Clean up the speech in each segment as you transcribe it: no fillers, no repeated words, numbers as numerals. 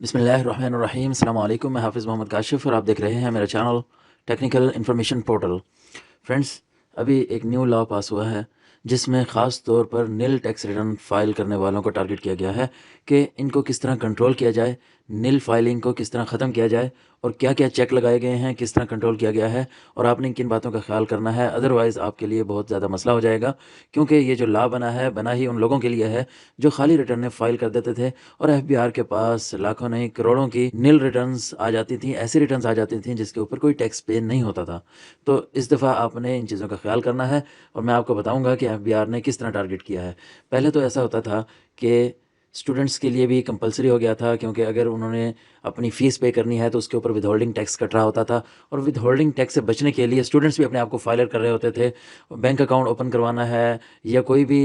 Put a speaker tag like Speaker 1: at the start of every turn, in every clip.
Speaker 1: बिस्मिल्लाहिर्रहमानिर्रहीम। अस्सलाम वालेकुम। मैं हाफ़िज़ मोहम्मद काशिफ़ और आप देख रहे हैं मेरा channel technical information portal. Friends, अभी एक न्यू लॉ पास हुआ है जिसमें ख़ास तौर पर निल टैक्स रिटर्न फ़ाइल करने वालों को टारगेट किया गया है कि इनको किस तरह कंट्रोल किया जाए, निल फाइलिंग को किस तरह ख़त्म किया जाए और क्या-क्या चेक लगाए गए हैं, किस तरह कंट्रोल किया गया है और आपने किन बातों का ख़्याल करना है। अदरवाइज़ आपके लिए बहुत ज़्यादा मसला हो जाएगा, क्योंकि ये जो लॉ बना है, बना ही उन लोगों के लिए है जो खाली रिटर्नें फ़ाइल कर देते थे और एफबीआर के पास लाखों नहीं करोड़ों की निल रिटर्न्स आ जाती थी, ऐसी रिटर्न्स आ जाती थी जिसके ऊपर कोई टैक्स पे नहीं होता था। तो इस दफ़ा आपने इन चीज़ों का ख़्याल करना है और मैं आपको बताऊँगा कि एफबीआर ने किस तरह टारगेट किया है। पहले तो ऐसा होता था कि स्टूडेंट्स के लिए भी कंपल्सरी हो गया था, क्योंकि अगर उन्होंने अपनी फ़ीस पे करनी है तो उसके ऊपर विथहोल्डिंग टैक्स कट रहा होता था और विथहोल्डिंग टैक्स से बचने के लिए स्टूडेंट्स भी अपने आप को फाइलर कर रहे होते थे। बैंक अकाउंट ओपन करवाना है या कोई भी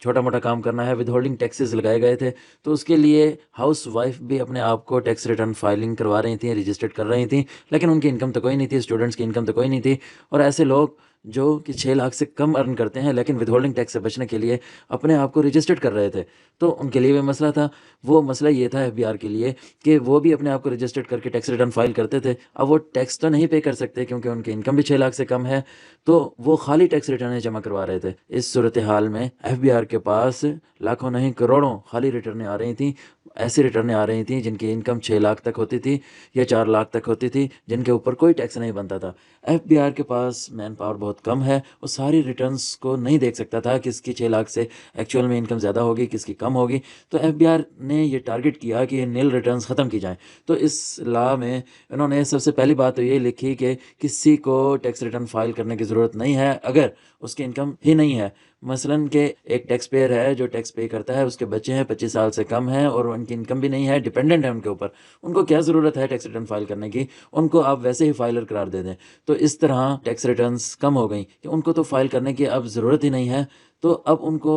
Speaker 1: छोटा-मोटा काम करना है, विथहोल्डिंग टैक्सेस लगाए गए थे, तो उसके लिए हाउसवाइफ़ भी अपने आप को टैक्स रिटर्न फाइलिंग करवा रही थीं, रजिस्टर्ड कर रही थीं, लेकिन उनकी इनकम तो कोई नहीं थी, स्टूडेंट्स की इनकम तो कोई नहीं थी। और ऐसे लोग जो कि 6 लाख से कम अर्न करते हैं, लेकिन विथहोल्डिंग टैक्स से बचने के लिए अपने आप को रजिस्टर्ड कर रहे थे, तो उनके लिए भी मसला था। वो मसला ये था एफबीआर के लिए कि वो भी अपने आप को रजिस्टर्ड करके टैक्स रिटर्न फाइल करते थे। अब वो टैक्स तो नहीं पे कर सकते क्योंकि उनकी इनकम भी 6 लाख से कम है, तो वो खाली टैक्स रिटर्नें जमा करवा रहे थे। इस सूरत हाल में एफबीआर के पास लाखों नहीं करोड़ों खाली रिटर्नें आ रही थीं। ऐसी रिटर्नें आ रही थीं जिनकी इनकम 6 लाख तक होती थी या 4 लाख तक होती थी, जिनके ऊपर कोई टैक्स नहीं बनता था। एफबीआर के पास मैन पावर बहुत कम है, वो सारी रिटर्न्स को नहीं देख सकता था किसकी 6 लाख से एक्चुअल में इनकम ज़्यादा होगी, किसकी कम होगी। तो एफबीआर ने ये टारगेट किया कि ये निल रिटर्न्स ख़त्म की जाएँ। तो इस लॉ में इन्होंने सबसे पहली बात तो ये लिखी कि किसी को टैक्स रिटर्न फाइल करने की ज़रूरत नहीं है अगर उसकी इनकम ही नहीं है। मसलन कि एक टैक्स पेयर है जो टैक्स पे करता है, उसके बच्चे हैं 25 साल से कम हैं और उनकी इनकम भी नहीं है, डिपेंडेंट है उनके ऊपर। उनको क्या ज़रूरत है टैक्स रिटर्न फाइल करने की? उनको आप वैसे ही फाइलर करार दे दें। तो इस तरह टैक्स रिटर्न्स कम हो गई कि उनको तो फाइल करने की अब ज़रूरत ही नहीं है। तो अब उनको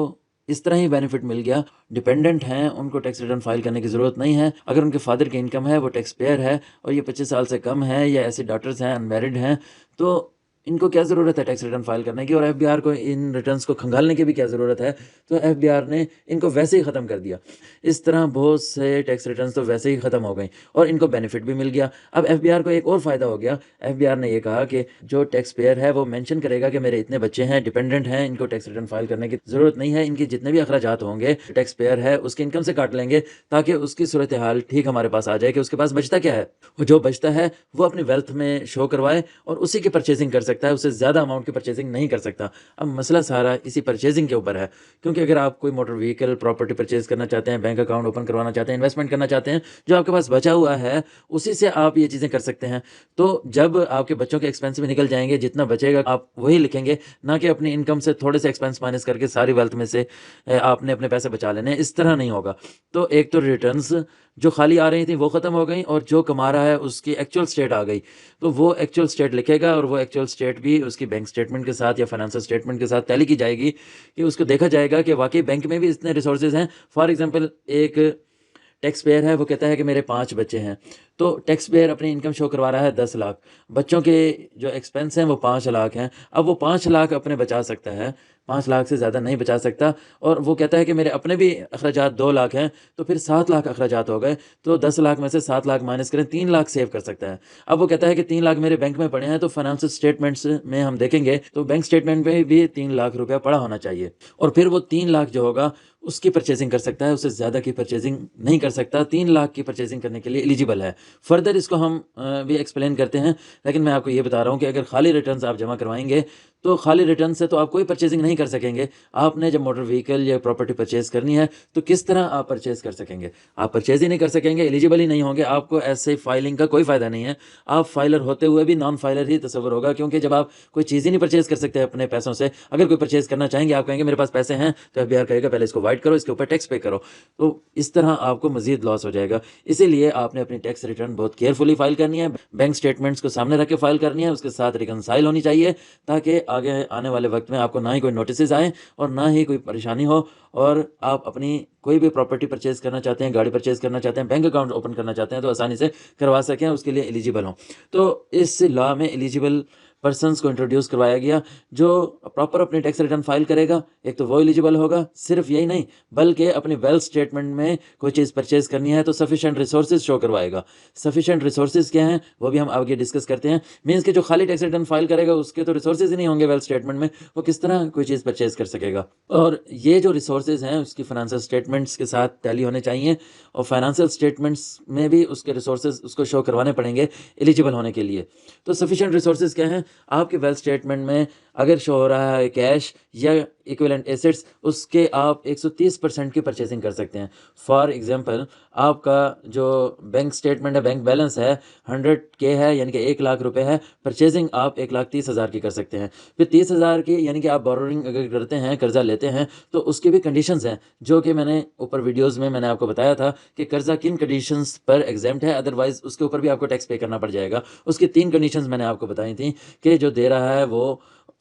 Speaker 1: इस तरह ही बेनिफिट मिल गया। डिपेंडेंट हैं, उनको टैक्स रिटर्न फाइल करने की ज़रूरत नहीं है। अगर उनके फादर की इनकम है, वो टैक्स पेयर है और ये 25 साल से कम है या ऐसे डॉटर्स हैं, अनमैरिड हैं, तो इनको क्या ज़रूरत है टैक्स रिटर्न फाइल करने की और एफबीआर को इन रिटर्न्स को खंगालने की भी क्या ज़रूरत है? तो एफबीआर ने इनको वैसे ही ख़त्म कर दिया। इस तरह बहुत से टैक्स रिटर्न्स तो वैसे ही ख़त्म हो गई और इनको बेनिफिट भी मिल गया। अब एफबीआर को एक और फ़ायदा हो गया। एफबीआर ने ये कहा कि जो टैक्स पेयर है वो मेंशन करेगा कि मेरे इतने बच्चे हैं, डिपेंडेंट हैं, इनको टैक्स रिटर्न फाइल करने की ज़रूरत नहीं है। इनके जितने भी अखराजात होंगे, टैक्स पेयर है उसकी इनकम से काट लेंगे, ताकि उसकी सूरत हाल ठीक हमारे पास आ जाए कि उसके पास बचता क्या है। और जो बचता है वो अपनी वेल्थ में शो करवाए और उसी की परचेजिंग कर सकता है, उससे ज़्यादा अमाउंट की परचेजिंग नहीं कर सकता। अब मसला सारा इसी परचेजिंग के ऊपर है, क्योंकि अगर आप कोई मोटर व्हीकल, प्रॉपर्टी परचेज करना चाहते हैं, बैंक अकाउंट ओपन करवाना चाहते हैं, इन्वेस्टमेंट करना चाहते हैं, जो आपके पास बचा हुआ है उसी से आप ये चीज़ें कर सकते हैं। तो जब आपके बच्चों के एक्सपेंस भी निकल जाएंगे, जितना बचेगा आप वही लिखेंगे, ना कि अपनी इनकम से थोड़े से एक्सपेंस माइनस करके सारी वेल्थ में से आपने अपने पैसे बचा लेने हैं। इस तरह नहीं होगा। तो एक तो रिटर्न्स जो खाली आ रही थी वो ख़त्म हो गई और जो कमा रहा है उसकी एक्चुअल स्टेट आ गई। तो वो एक्चुअल स्टेट लिखेगा और वो एक्चुअल स्टेट भी उसकी बैंक स्टेटमेंट के साथ या फाइनेंशियल स्टेटमेंट के साथ टैली की जाएगी कि उसको देखा जाएगा कि वाकई बैंक में भी इतने रिसोर्सेज हैं। फॉर एग्जांपल, एक टैक्स पेयर है, वो कहता है कि मेरे 5 बच्चे हैं, तो टैक्स पेयर अपनी इनकम शो करवा रहा है 10 लाख, बच्चों के जो एक्सपेंस हैं वो 5 लाख हैं। अब वो 5 लाख अपने बचा सकता है, 5 लाख से ज़्यादा नहीं बचा सकता और वो कहता है कि मेरे अपने भी अखराजात 2 लाख हैं, तो फिर 7 लाख अखराजात हो गए। तो 10 लाख में से 7 लाख माइनस करें, 3 लाख सेव कर सकता है। अब वो कहता है कि 3 लाख मेरे बैंक में पड़े हैं, तो फाइनेंशियल स्टेटमेंट्स में हम देखेंगे तो बैंक स्टेटमेंट में भी 3 लाख रुपया पड़ा होना चाहिए और फिर वो 3 लाख जो होगा उसकी परचेजिंग कर सकता है, उससे ज़्यादा की परचेजिंग नहीं कर सकता। 3 लाख की परचेजिंग करने के लिए एलिजिबल है। फर्दर इसको हम भी एक्सप्लेन करते हैं, लेकिन मैं आपको ये बता रहा हूँ कि अगर खाली रिटर्न्स आप जमा करवाएंगे तो खाली रिटर्न से तो आप कोई परचेजिंग नहीं कर सकेंगे। आपने जब मोटर व्हीकल या प्रॉपर्टी परचेज करनी है तो किस तरह आप परचेज कर सकेंगे? आप परचेज ही नहीं कर सकेंगे, एलिजिबल ही नहीं होंगे, आपको ऐसे फाइलिंग का कोई फ़ायदा नहीं है। आप फाइलर होते हुए भी नॉन फाइलर ही तस्वुर होगा, क्योंकि जब आप कोई चीज़ ही नहीं परचेज कर सकते अपने पैसों से, अगर कोई परचेज करना चाहेंगे, आप कहेंगे मेरे पास पैसे हैं, तो एफबीआर कहेगा पहले इसको वाइट करो, इसके ऊपर टैक्स पे करो। तो इस तरह आपको मजीद लॉस हो जाएगा। इसीलिए आपने अपनी टैक्स रिटर्न बहुत केयरफुली फाइल करनी है, बैंक स्टेटमेंट्स को सामने रख के फाइल करनी है, उसके साथ रिकनसाइल होनी चाहिए, ताकि आगे आने वाले वक्त में आपको ना ही कोई नोटिस आए और ना ही कोई परेशानी हो और आप अपनी कोई भी प्रॉपर्टी परचेज करना चाहते हैं, गाड़ी परचेज करना चाहते हैं, बैंक अकाउंट ओपन करना चाहते हैं, तो आसानी से करवा सकें, उसके लिए एलिजिबल हों। तो इस लॉ में एलिजिबल पर्सनस को इंट्रोड्यूस करवाया गया जो प्रॉपर अपनी टैक्स रिटर्न फाइल करेगा, एक तो वो एलिजिबल होगा। सिर्फ यही नहीं बल्कि अपनी वेल्थ स्टेटमेंट में कोई चीज़ परचेज करनी है तो सफिशिएंट रिसोर्सेज शो करवाएगा। सफिशिएंट रिसोर्सेज क्या हैं वो भी हम आगे डिस्कस करते हैं। मीन्स कि जो खाली टैक्स रिटर्न फाइल करेगा उसके तो रिसोर्सेज ही नहीं होंगे वेल्थ स्टेटमेंट में, वो किस तरह कोई चीज़ परचेज कर सकेगा। और ये जो रिसोर्सेज हैं उसकी फाइनेंशियल स्टेटमेंट्स के साथ टैली होने चाहिए और फाइनेंशियल स्टेटमेंट्स में भी उसके रिसोर्सेज उसको शो करवाने पड़ेंगे एलिजिबल होने के लिए। तो सफिशिएंट रिसोर्सेज क्या हैं? आपके वेल्थ स्टेटमेंट में अगर शो हो रहा है कैश या इक्विवेलेंट एसेट्स, उसके आप 130% की परचेजिंग कर सकते हैं। फॉर एग्जांपल आपका जो बैंक स्टेटमेंट है, बैंक बैलेंस है 100K है, यानी कि 1 लाख रुपए है, परचेजिंग आप 1,30,000 की कर सकते हैं। फिर 30,000 की यानी कि आप बोरोइंग अगर करते हैं, कर्जा लेते हैं, तो उसकी भी कंडीशंस हैं जो कि मैंने ऊपर वीडियोज़ में मैंने आपको बताया था कि कर्जा किन कंडीशंस पर एग्जेम्प्ट है, अदरवाइज उसके ऊपर भी आपको टैक्स पे करना पड़ जाएगा। उसकी 3 कंडीशंस मैंने आपको बताई थी कि जो दे रहा है वो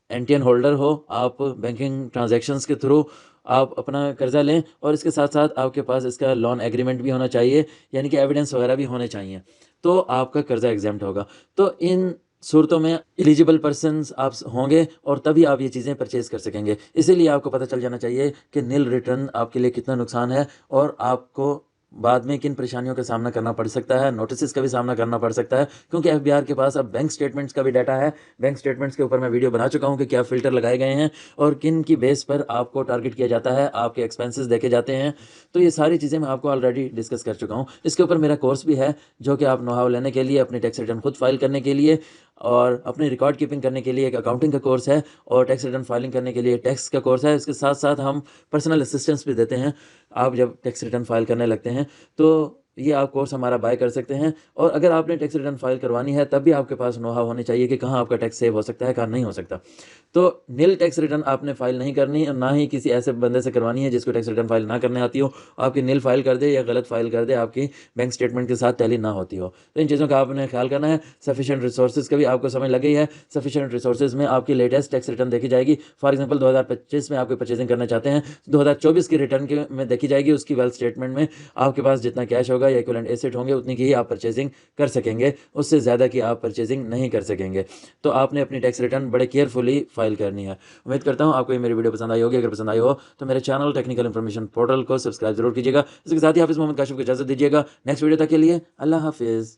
Speaker 1: एनटीएन होल्डर हो, आप बैंकिंग ट्रांजैक्शंस के थ्रू आप अपना कर्जा लें और इसके साथ साथ आपके पास इसका लोन एग्रीमेंट भी होना चाहिए, यानी कि एविडेंस वगैरह भी होने चाहिए, तो आपका कर्जा एग्जेम्प्ट होगा। तो इन सूरतों में एलिजिबल पर्सन्स आप होंगे और तभी आप ये चीज़ें परचेज़ कर सकेंगे। इसीलिए आपको पता चल जाना चाहिए कि नील रिटर्न आपके लिए कितना नुकसान है और आपको बाद में किन परेशानियों का सामना करना पड़ सकता है, नोटिस का भी सामना करना पड़ सकता है, क्योंकि एफबीआर के पास अब बैंक स्टेटमेंट्स का भी डाटा है। बैंक स्टेटमेंट्स के ऊपर मैं वीडियो बना चुका हूँ कि क्या फ़िल्टर लगाए गए हैं और किन की बेस पर आपको टारगेट किया जाता है, आपके एक्सपेंसेस देखे जाते हैं। तो ये सारी चीज़ें मैं आपको ऑलरेडी डिस्कस कर चुका हूँ। इसके ऊपर मेरा कोर्स भी है जो कि आप नो हाउ लेने के लिए, अपनी टैक्स रिटर्न खुद फाइल करने के लिए और अपनी रिकॉर्ड कीपिंग करने के लिए एक अकाउंटिंग का कोर्स है और टैक्स रिटर्न फाइलिंग करने के लिए टैक्स का कोर्स है। इसके साथ साथ हम पर्सनल असिस्टेंस भी देते हैं। आप जब टैक्स रिटर्न फाइल करने लगते हैं तो ये आप कोर्स हमारा बाय कर सकते हैं। और अगर आपने टैक्स रिटर्न फाइल करवानी है तब भी आपके पास नो हाउ होनी चाहिए कि कहाँ आपका टैक्स सेव हो सकता है, कहाँ नहीं हो सकता। तो नील टैक्स रिटर्न आपने फाइल नहीं करनी और ना ही किसी ऐसे बंदे से करवानी है जिसको टैक्स रिटर्न फाइल ना करने आती हो, आपकी नील फाइल कर दे या गलत फाइल कर दे, आपकी बैंक स्टेटमेंट के साथ टैली ना होती हो। तो इन चीज़ों का आपने ख्याल करना है। सफिशिएंट रिसोर्सेज का भी आपको समझ लग गई है। सफिशिएंट रिसोर्सेज में आपकी लेटेस्ट टैक्स रिटर्न देखी जाएगी। फॉर एग्जाम्पल 2025 में आपकी परचेजिंग करना चाहते हैं, 2024 की रिटर्न के में देखी जाएगी। उसकी वेल्थ स्टेटमेंट में आपके पास जितना कैश होगा या इक्विवेलेंट एसेट होंगे उतनी की ही आप परचेजिंग कर सकेंगे, उससे ज़्यादा की आप परचेजिंग नहीं कर सकेंगे। तो आपने अपनी टैक्स रिटर्न बड़े केयरफुली फाइल करनी है। उम्मीद करता हूँ आपको ये मेरी वीडियो पसंद आई होगी। अगर पसंद आई हो तो मेरे चैनल टेक्निकल इन्फॉर्मेशन पोर्टल को सब्सक्राइब जरूर कीजिएगा। इसके साथ ही हाफिज़ मोहम्मद काशिफ को इजाज़त दीजिएगा। नेक्स्ट वीडियो तक के लिए अल्लाह हाफिज़।